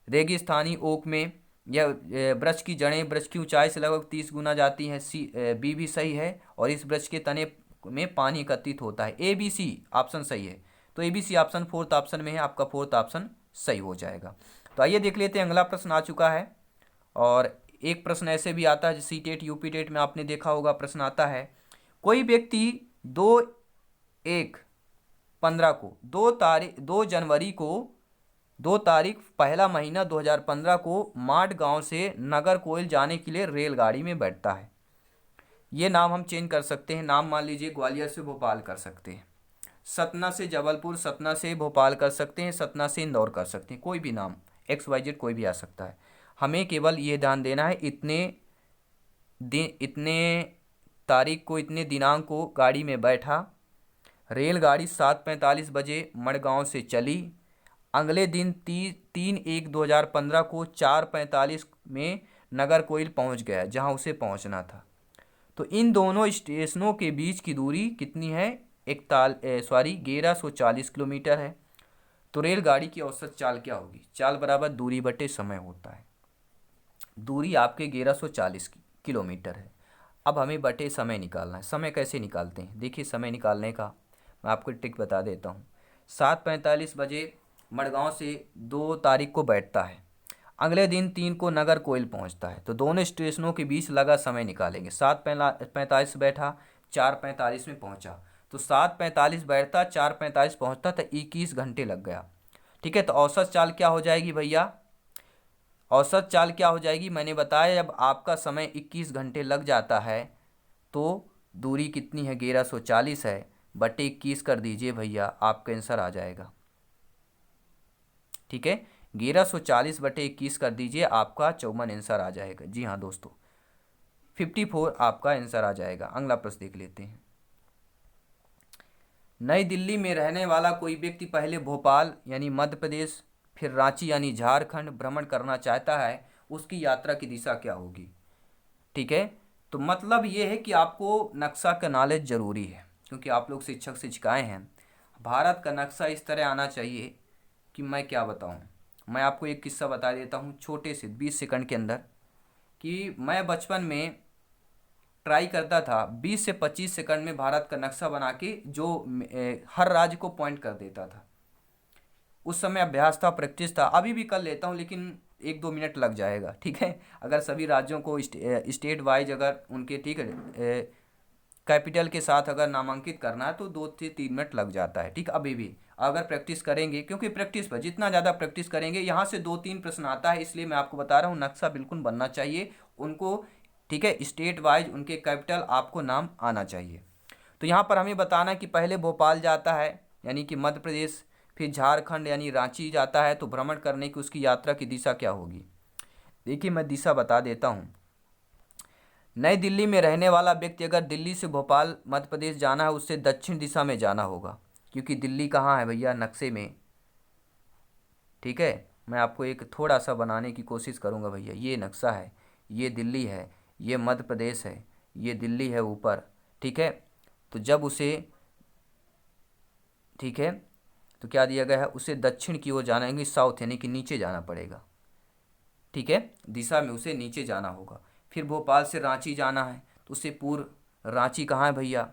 रेगिस्तानी ओक में यह वृक्ष की जड़ें वृक्ष की ऊंचाई से लगभग 30 गुना जाती हैं, बी भी सही है। और इस वृक्ष के तने में पानी एकत्रित होता है, ABC ऑप्शन सही है। तो ABC ऑप्शन फोर्थ ऑप्शन में है, आपका फोर्थ ऑप्शन सही हो जाएगा। तो आइए देख लेते हैं, अगला प्रश्न आ चुका है। और एक प्रश्न ऐसे भी आता है सी टेट यूपी टेट में आपने देखा होगा, प्रश्न आता है, कोई व्यक्ति 2/1/15 को 2 तारीख पहला महीना 2015 को माड गांव से नगर कोइल जाने के लिए रेलगाड़ी में बैठता है। ये नाम हम चेंज कर सकते हैं, नाम मान लीजिए ग्वालियर से भोपाल कर सकते हैं, सतना से जबलपुर, सतना से भोपाल कर सकते हैं, सतना से इंदौर कर सकते हैं, कोई भी नाम XYZ कोई भी आ सकता है। हमें केवल ये ध्यान देना है इतने तारीख को इतने दिनांक को गाड़ी में बैठा, रेलगाड़ी 7:45 बजे मड़गांव से चली, अगले दिन 3/1/2015 को 4:45 में नगर कोइल पहुंच गया जहां उसे पहुंचना था। तो इन दोनों स्टेशनों के बीच की दूरी कितनी है, 1140 किलोमीटर है। तो रेलगाड़ी की औसत चाल क्या होगी, चाल बराबर दूरी बटे समय होता है। दूरी आपके 1140 किलोमीटर है। अब हमें बटे समय निकालना है। समय कैसे निकालते हैं, देखिए समय निकालने का मैं आपको ट्रिक बता देता हूँ। 7:45 बजे मड़गांव से 2 तारीख को बैठता है, अगले दिन 3 को नगर कोइल पहुंचता है, तो दोनों स्टेशनों के बीच लगा समय निकालेंगे। 7:45 बैठा, 4:45 में पहुंचा, तो 7:45 बैठता 4:45 पहुंचता तो 21 घंटे लग गया। ठीक है, तो औसत चाल क्या हो जाएगी भैया, औसत चाल क्या हो जाएगी, मैंने बताया जब आपका समय 21 घंटे लग जाता है तो दूरी कितनी है, 1140 है, बटे 21 कर दीजिए भैया, आपका आंसर आ जाएगा। ठीक है, 1140/21 कर दीजिए, आपका 54 आंसर आ जाएगा। जी हाँ दोस्तों, 54 आपका आंसर आ जाएगा। अगला प्रश्न देख लेते हैं। नई दिल्ली में रहने वाला कोई व्यक्ति पहले भोपाल यानी मध्य प्रदेश, फिर रांची यानी झारखंड भ्रमण करना चाहता है, उसकी यात्रा की दिशा क्या होगी? ठीक है, तो मतलब ये है कि आपको नक्शा का नॉलेज ज़रूरी है, क्योंकि आप लोग शिक्षक शिक्षिकाएं हैं। भारत का नक्शा इस तरह आना चाहिए कि मैं क्या बताऊं। मैं आपको एक किस्सा बता देता हूं छोटे से 20 सेकंड के अंदर, कि मैं बचपन में ट्राई करता था 20 से 25 सेकंड में भारत का नक्शा बना के जो हर राज्य को पॉइंट कर देता था। उस समय अभ्यास था, प्रैक्टिस था, अभी भी कर लेता हूँ, लेकिन 1-2 मिनट लग जाएगा। ठीक है, अगर सभी राज्यों को स्टेट वाइज अगर उनके, ठीक है, कैपिटल के साथ अगर नामांकित करना है तो 2 से 3 मिनट लग जाता है। ठीक, अभी भी अगर प्रैक्टिस करेंगे, क्योंकि प्रैक्टिस पर जितना ज़्यादा प्रैक्टिस करेंगे, यहाँ से 2-3 प्रश्न आता है, इसलिए मैं आपको बता रहा हूँ नक्शा बिल्कुल बनना चाहिए उनको। ठीक है, स्टेट वाइज उनके कैपिटल आपको नाम आना चाहिए। तो यहाँ पर हमें बताना कि पहले भोपाल जाता है यानी कि मध्य प्रदेश, फिर झारखंड यानी रांची जाता है, तो भ्रमण करने की उसकी यात्रा की दिशा क्या होगी? देखिए मैं दिशा बता देता हूँ। नई दिल्ली में रहने वाला व्यक्ति अगर दिल्ली से भोपाल मध्य प्रदेश जाना है, उससे दक्षिण दिशा में जाना होगा, क्योंकि दिल्ली कहाँ है भैया? नक्शे में। ठीक है, मैं आपको एक थोड़ा सा बनाने की कोशिश करूँगा भैया। ये नक्शा है, ये दिल्ली है, ये मध्य प्रदेश है, ये दिल्ली है ऊपर। ठीक है, तो जब उसे, ठीक है, तो क्या दिया गया है? उसे दक्षिण की ओर जाना है, साउथ यानी कि नीचे जाना पड़ेगा। ठीक है, दिशा में उसे नीचे जाना होगा। फिर भोपाल से रांची जाना है, तो उसे पूर्व, रांची कहाँ है भैया?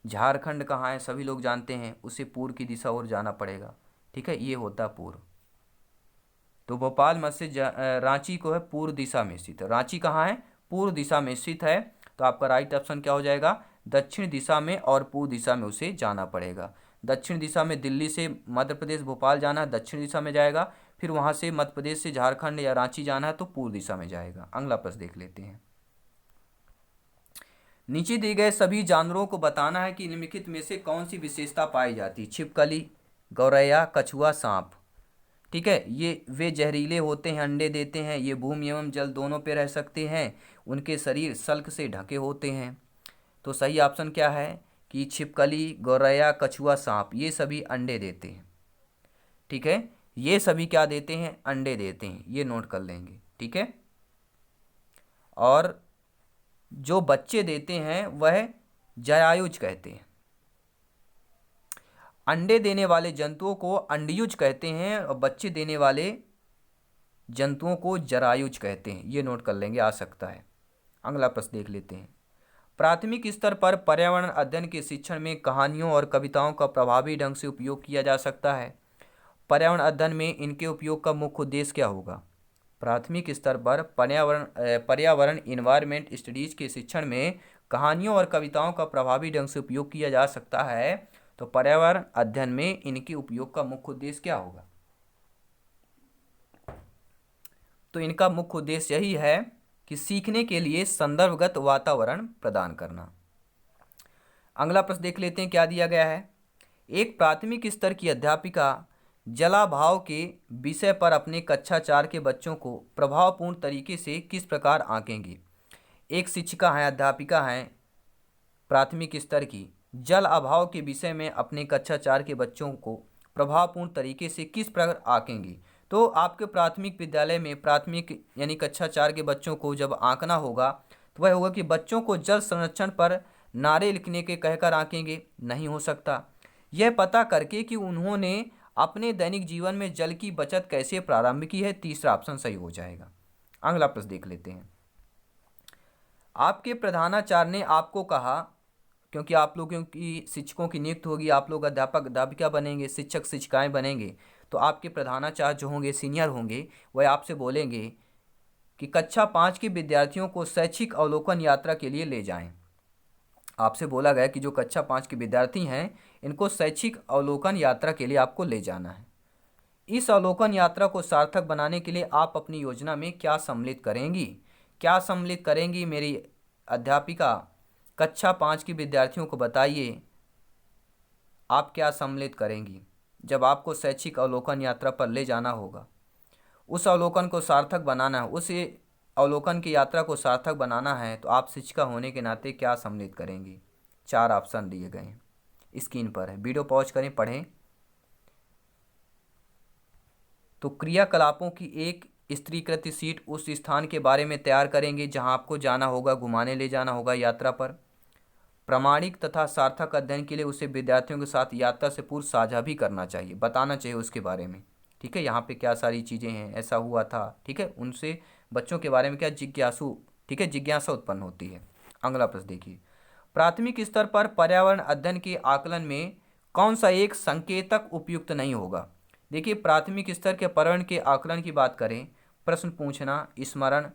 झारखंड कहाँ है? सभी लोग जानते हैं, उसे पूर्व की दिशा ओर जाना पड़ेगा। ठीक है, ये होता पूर्व। तो भोपाल मत से रांची को है पूर्व दिशा में स्थित है। रांची कहाँ है? पूर्व दिशा में स्थित है। तो आपका राइट ऑप्शन क्या हो जाएगा? दक्षिण दिशा में और पूर्व दिशा में उसे जाना पड़ेगा। दक्षिण दिशा में दिल्ली से मध्य प्रदेश भोपाल जाना है, दक्षिण दिशा में जाएगा। फिर वहाँ से मध्य प्रदेश से झारखंड या रांची जाना है तो पूर्व दिशा में जाएगा। अगला प्रश्न देख लेते हैं। नीचे दिए गए सभी जानवरों को बताना है कि निम्नलिखित में से कौन सी विशेषता पाई जाती है? छिपकली, गौरैया, कछुआ, सांप। ठीक है, ये वे जहरीले होते हैं, अंडे देते हैं, ये भूमि एवं जल दोनों पे रह सकते हैं, उनके शरीर सल्क से ढके होते हैं। तो सही ऑप्शन क्या है कि छिपकली, गौरैया, कछुआ, सांप, ये सभी अंडे देते हैं। ठीक है, ये सभी क्या देते हैं? अंडे देते हैं, ये नोट कर लेंगे। ठीक है, और जो बच्चे देते हैं वह जरायुज कहते हैं। अंडे देने वाले जंतुओं को अंडयुज कहते हैं और बच्चे देने वाले जंतुओं को जरायुज कहते हैं, ये नोट कर लेंगे, आ सकता है। अगला प्रश्न देख लेते हैं। प्राथमिक स्तर पर पर्यावरण अध्ययन के शिक्षण में कहानियों और कविताओं का प्रभावी ढंग से उपयोग किया जा सकता है। पर्यावरण अध्ययन में इनके उपयोग का मुख्य उद्देश्य क्या होगा? प्राथमिक स्तर पर पर्यावरण इन्वायरमेंट स्टडीज के शिक्षण में कहानियों और कविताओं का प्रभावी ढंग से उपयोग किया जा सकता है। तो पर्यावरण अध्ययन में इनके उपयोग का मुख्य उद्देश्य क्या होगा? तो इनका मुख्य उद्देश्य यही है कि सीखने के लिए संदर्भगत वातावरण प्रदान करना। अगला प्रश्न देख लेते हैं, क्या दिया गया है। एक प्राथमिक स्तर की अध्यापिका जलाभाव के विषय पर अपने कक्षा 4 के बच्चों को प्रभावपूर्ण तरीके से किस प्रकार आंकेंगी? एक शिक्षिका हैं, अध्यापिका हैं प्राथमिक स्तर की, जल अभाव के विषय में अपने कक्षा 4 के बच्चों को प्रभावपूर्ण तरीके से किस प्रकार आंकेंगी? तो आपके प्राथमिक विद्यालय में प्राथमिक यानी कक्षा 4 के बच्चों को जब आंकना होगा तो वह होगा कि बच्चों को जल संरक्षण पर नारे लिखने के कहकर आंकेंगे? नहीं हो सकता। यह पता करके कि उन्होंने अपने दैनिक जीवन में जल की बचत कैसे प्रारंभ की है, तीसरा ऑप्शन सही हो जाएगा। अगला प्रश्न देख लेते हैं। आपके प्रधानाचार्य ने आपको कहा, क्योंकि आप लोगों की शिक्षकों की नियुक्ति होगी, आप लोग अध्यापक अध्यापिका बनेंगे, शिक्षक शिक्षिकाएं बनेंगे, तो आपके प्रधानाचार्य जो होंगे, सीनियर होंगे, वह आपसे बोलेंगे कि कक्षा 5 के विद्यार्थियों को शैक्षिक अवलोकन यात्रा के लिए ले जाएं। आपसे बोला गया कि जो कक्षा 5 के विद्यार्थी हैं इनको शैक्षिक अवलोकन यात्रा के लिए आपको ले जाना है। इस अवलोकन यात्रा को सार्थक बनाने के लिए आप अपनी योजना में क्या सम्मिलित करेंगी? क्या सम्मिलित करेंगी मेरी अध्यापिका? कक्षा 5 के विद्यार्थियों को बताइए आप क्या सम्मिलित करेंगी जब आपको शैक्षिक अवलोकन यात्रा पर ले जाना होगा। उस अवलोकन को सार्थक बनाना है, उस अवलोकन की यात्रा को सार्थक बनाना है, तो आप शिक्षिका होने के नाते क्या सम्मिलित करेंगी? 4 ऑप्शन दिए गए हैं, स्क्रीन पर है, वीडियो पॉज करें, पढ़ें। तो क्रियाकलापों की एक स्त्रीकृत शीट उस स्थान के बारे में तैयार करेंगे जहां आपको जाना होगा, घुमाने ले जाना होगा यात्रा पर। प्रामाणिक तथा सार्थक अध्ययन के लिए उसे विद्यार्थियों के साथ यात्रा से पूर्व साझा भी करना चाहिए, बताना चाहिए उसके बारे में। ठीक है, यहाँ पे क्या सारी चीज़ें हैं, ऐसा हुआ था। ठीक है, उनसे बच्चों के बारे में क्या जिज्ञासु, ठीक है, जिज्ञासा उत्पन्न होती है। अगला प्रश्न देखिए, प्राथमिक स्तर पर पर्यावरण अध्ययन के आकलन में कौन सा एक संकेतक उपयुक्त नहीं होगा? देखिए, प्राथमिक स्तर के पर्यावरण के आकलन की बात करें, प्रश्न पूछना, स्मरण,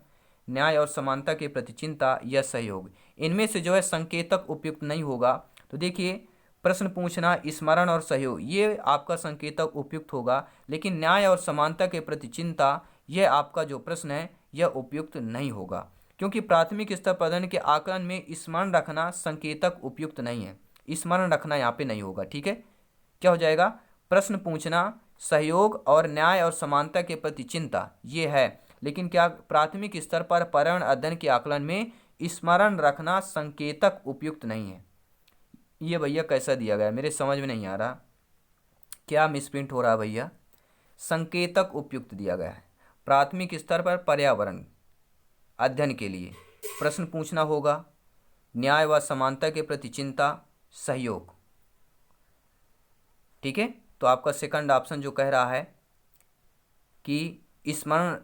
न्याय और समानता के प्रति चिंता या सहयोग, इनमें से जो है संकेतक उपयुक्त नहीं होगा। तो देखिए, प्रश्न पूछना, स्मरण और सहयोग, ये आपका संकेतक उपयुक्त होगा, लेकिन न्याय और समानता के प्रति चिंता, यह आपका जो प्रश्न है यह उपयुक्त नहीं होगा, क्योंकि प्राथमिक स्तर पर अध्ययन के आकलन में स्मरण रखना संकेतक उपयुक्त नहीं है। स्मरण रखना यहाँ पे नहीं होगा। ठीक है, क्या हो जाएगा? प्रश्न पूछना, सहयोग और न्याय और समानता के प्रति चिंता, ये है, लेकिन क्या प्राथमिक स्तर पर पर्यावरण अध्ययन के आकलन में स्मरण रखना संकेतक उपयुक्त नहीं है। ये भैया कैसा दिया गया, मेरे समझ में नहीं आ रहा, क्या मिसप्रिंट हो रहा है भैया? संकेतक उपयुक्त दिया गया है। प्राथमिक स्तर पर पर्यावरण अध्ययन के लिए प्रश्न पूछना होगा, न्याय व समानता के प्रति चिंता, सहयोग। ठीक है, तो आपका सेकंड ऑप्शन जो कह रहा है कि स्मरण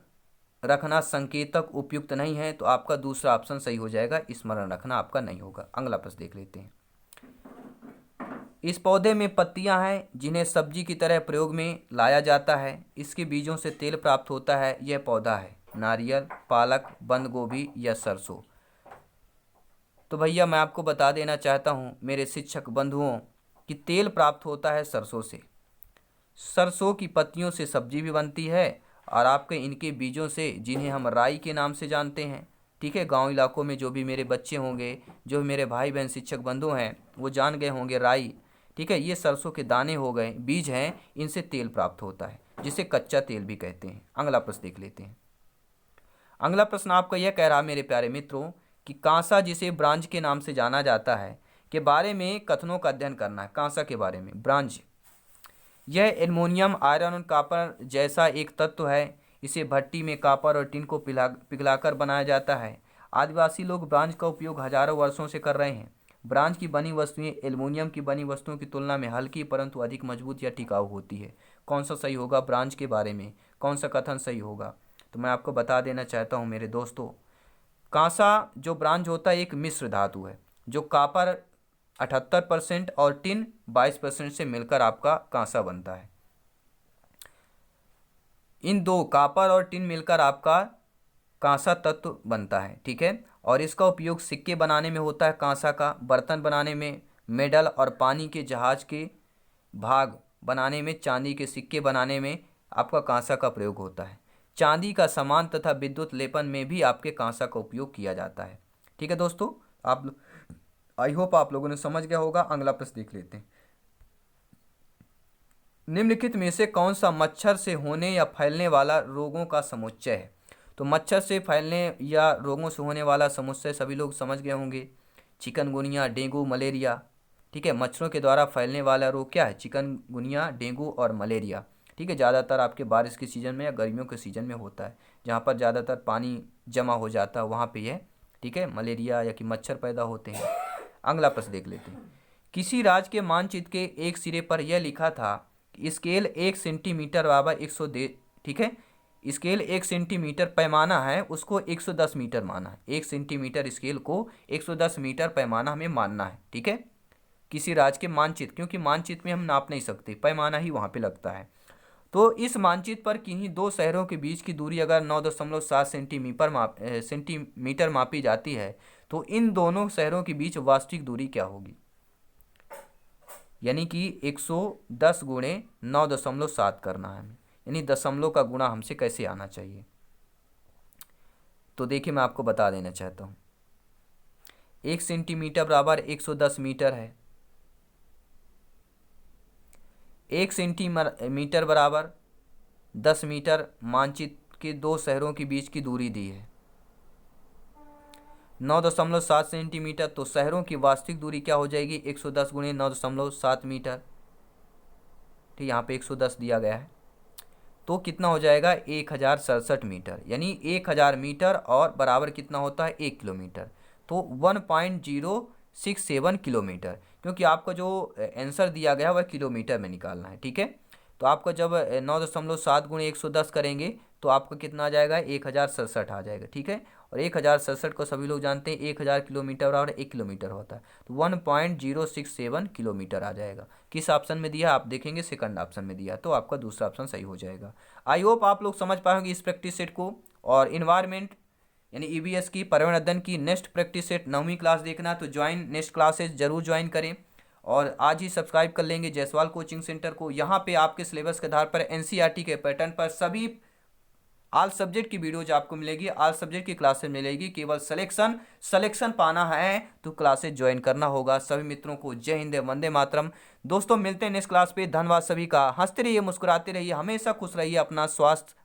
रखना संकेतक उपयुक्त नहीं है, तो आपका दूसरा ऑप्शन सही हो जाएगा, स्मरण रखना आपका नहीं होगा। अगला प्रश्न देख लेते हैं, इस पौधे में पत्तियां हैं जिन्हें सब्जी की तरह प्रयोग में लाया जाता है, इसके बीजों से तेल प्राप्त होता है, यह पौधा है नारियल, पालक, बंद गोभी या सरसों। तो भैया मैं आपको बता देना चाहता हूँ मेरे शिक्षक बंधुओं कि तेल प्राप्त होता है सरसों से। सरसों की पत्तियों से सब्जी भी बनती है, और आपके इनके बीजों से, जिन्हें हम राई के नाम से जानते हैं। ठीक है, गांव इलाकों में जो भी मेरे बच्चे होंगे, जो भी मेरे भाई बहन शिक्षक बंधु हैं, वो जान गए होंगे राई। ठीक है, ये सरसों के दाने हो गए, बीज हैं, इनसे तेल प्राप्त होता है, जिसे कच्चा तेल भी कहते हैं। अगला प्रश्न देख लेते हैं। अगला प्रश्न आपका यह कह रहा मेरे प्यारे मित्रों कि कांसा, जिसे ब्रांज के नाम से जाना जाता है, के बारे में कथनों का अध्ययन करना है। कांसा के बारे में, ब्रांज, यह एल्युमिनियम, आयरन और कॉपर जैसा एक तत्व है। इसे भट्टी में कॉपर और टिन को पिघलाकर बनाया जाता है। आदिवासी लोग ब्रांज का उपयोग हजारों वर्षों से कर रहे हैं। ब्रांज की बनी वस्तुएं एल्युमिनियम की बनी वस्तुओं की तुलना में हल्की परंतु अधिक मजबूत या टिकाऊ होती है। कौन सा सही होगा? ब्रांज के बारे में कौन सा कथन सही होगा? तो मैं आपको बता देना चाहता हूँ मेरे दोस्तों, कांसा जो ब्रांज होता है एक मिश्र धातु है, जो कॉपर 78% और टिन 22% से मिलकर आपका कांसा बनता है। इन दो, कॉपर और टिन, मिलकर आपका कांसा तत्व बनता है। ठीक है, और इसका उपयोग सिक्के बनाने में होता है, कांसा का, बर्तन बनाने में, मेडल और पानी के जहाज के भाग बनाने में, चांदी के सिक्के बनाने में आपका कांसा का प्रयोग होता है। चांदी का सामान तथा विद्युत लेपन में भी आपके कांसा का उपयोग किया जाता है। ठीक है दोस्तों, आप, आई होप आप लोगों ने समझ गया होगा। अगला प्रश्न देख लेते हैं, निम्नलिखित में से कौन सा मच्छर से होने या फैलने वाला रोगों का समुच्चय है? तो मच्छर से फैलने या रोगों से होने वाला समुच्चय सभी लोग समझ गए होंगे, चिकनगुनिया, डेंगू, मलेरिया। ठीक है, मच्छरों के द्वारा फैलने वाला रोग क्या है? चिकनगुनिया, डेंगू और मलेरिया। ठीक है, ज़्यादातर आपके बारिश के सीज़न में या गर्मियों के सीज़न में होता है, जहाँ पर ज़्यादातर पानी जमा हो जाता है वहाँ पे यह, ठीक है, मलेरिया या कि मच्छर पैदा होते हैं। अगला प्रश्न देख लेते हैं, किसी राज्य के मानचित्र के एक सिरे पर यह लिखा था कि स्केल 1 सेंटीमीटर बराबर 100 दे, ठीक है, स्केल 1 सेंटीमीटर पैमाना है, उसको 110 मीटर माना है। 1 सेंटीमीटर स्केल को 110 मीटर पैमाना हमें मानना है। ठीक है, किसी राज्य के मानचित्र, क्योंकि मानचित्र में हम नाप नहीं सकते, पैमाना ही वहाँ पे लगता है। तो इस मानचित्र पर किन्हीं दो शहरों के बीच की दूरी अगर 9.7 सेंटीमीटर मापी जाती है, तो इन दोनों शहरों के बीच वास्तविक दूरी क्या होगी? यानी कि 110 गुणे 9.7 करना है हमें, यानी दशमलव का गुणा हमसे कैसे आना चाहिए। तो देखिए मैं आपको बता देना चाहता हूँ, 1 सेंटीमीटर बराबर 110 मीटर है। 1 सेंटीमीटर बराबर 10 मीटर मानचित्र के दो शहरों के बीच की दूरी दी है 9.7 सेंटीमीटर, तो शहरों की वास्तविक दूरी क्या हो जाएगी 110 गुणे 9.7 मीटर। ठीक, यहाँ पे 110 दिया गया है, तो कितना हो जाएगा 1067 मीटर, यानी 1000 मीटर और बराबर कितना होता है 1 किलोमीटर, तो 1.067 किलोमीटर, क्योंकि आपका जो आंसर दिया गया है वह किलोमीटर में निकालना है। ठीक है, तो आपका जब 9.7 गुणे 110 करेंगे तो आपका कितना आ जाएगा 1067 आ जाएगा। ठीक है, और 1067 को सभी लोग जानते हैं 1000 किलोमीटर और 1 किलोमीटर होता है, तो 1.067 किलोमीटर आ जाएगा। किस ऑप्शन में दिया आप देखेंगे, सेकंड ऑप्शन में दिया, तो आपका दूसरा ऑप्शन सही हो जाएगा। आई होप आप लोग समझ पाएंगे इस प्रैक्टिस सेट को। और इन्वायरमेंट यानी ईवीएस की पर्यावरण अध्ययन की नेक्स्ट प्रैक्टिस सेट 9वीं क्लास देखना, तो ज्वाइन नेक्स्ट क्लासेज जरूर ज्वाइन करें और आज ही सब्सक्राइब कर लेंगे जायसवाल कोचिंग सेंटर को। यहाँ पे आपके सिलेबस के आधार पर एनसीईआरटी के पैटर्न पर सभी ऑल सब्जेक्ट की वीडियोज आपको मिलेगी, ऑल सब्जेक्ट की क्लासेस मिलेगी। केवल सिलेक्शन पाना है तो क्लासेज ज्वाइन करना होगा। सभी मित्रों को जय हिंद, वंदे मातरम। दोस्तों मिलते हैं नेक्स्ट क्लास पे। धन्यवाद सभी का। हंसते रहिए, मुस्कुराते रहिए, हमेशा खुश रहिए, अपना स्वास्थ्य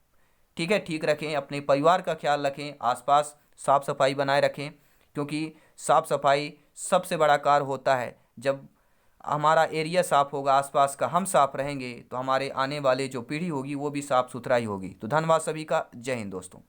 ठीक है ठीक रखें, अपने परिवार का ख्याल रखें, आसपास साफ सफाई बनाए रखें, क्योंकि साफ सफाई सबसे बड़ा कार्य होता है। जब हमारा एरिया साफ होगा, आसपास का, हम साफ रहेंगे, तो हमारे आने वाले जो पीढ़ी होगी वो भी साफ सुथरा ही होगी। तो धन्यवाद सभी का। जय हिंद दोस्तों।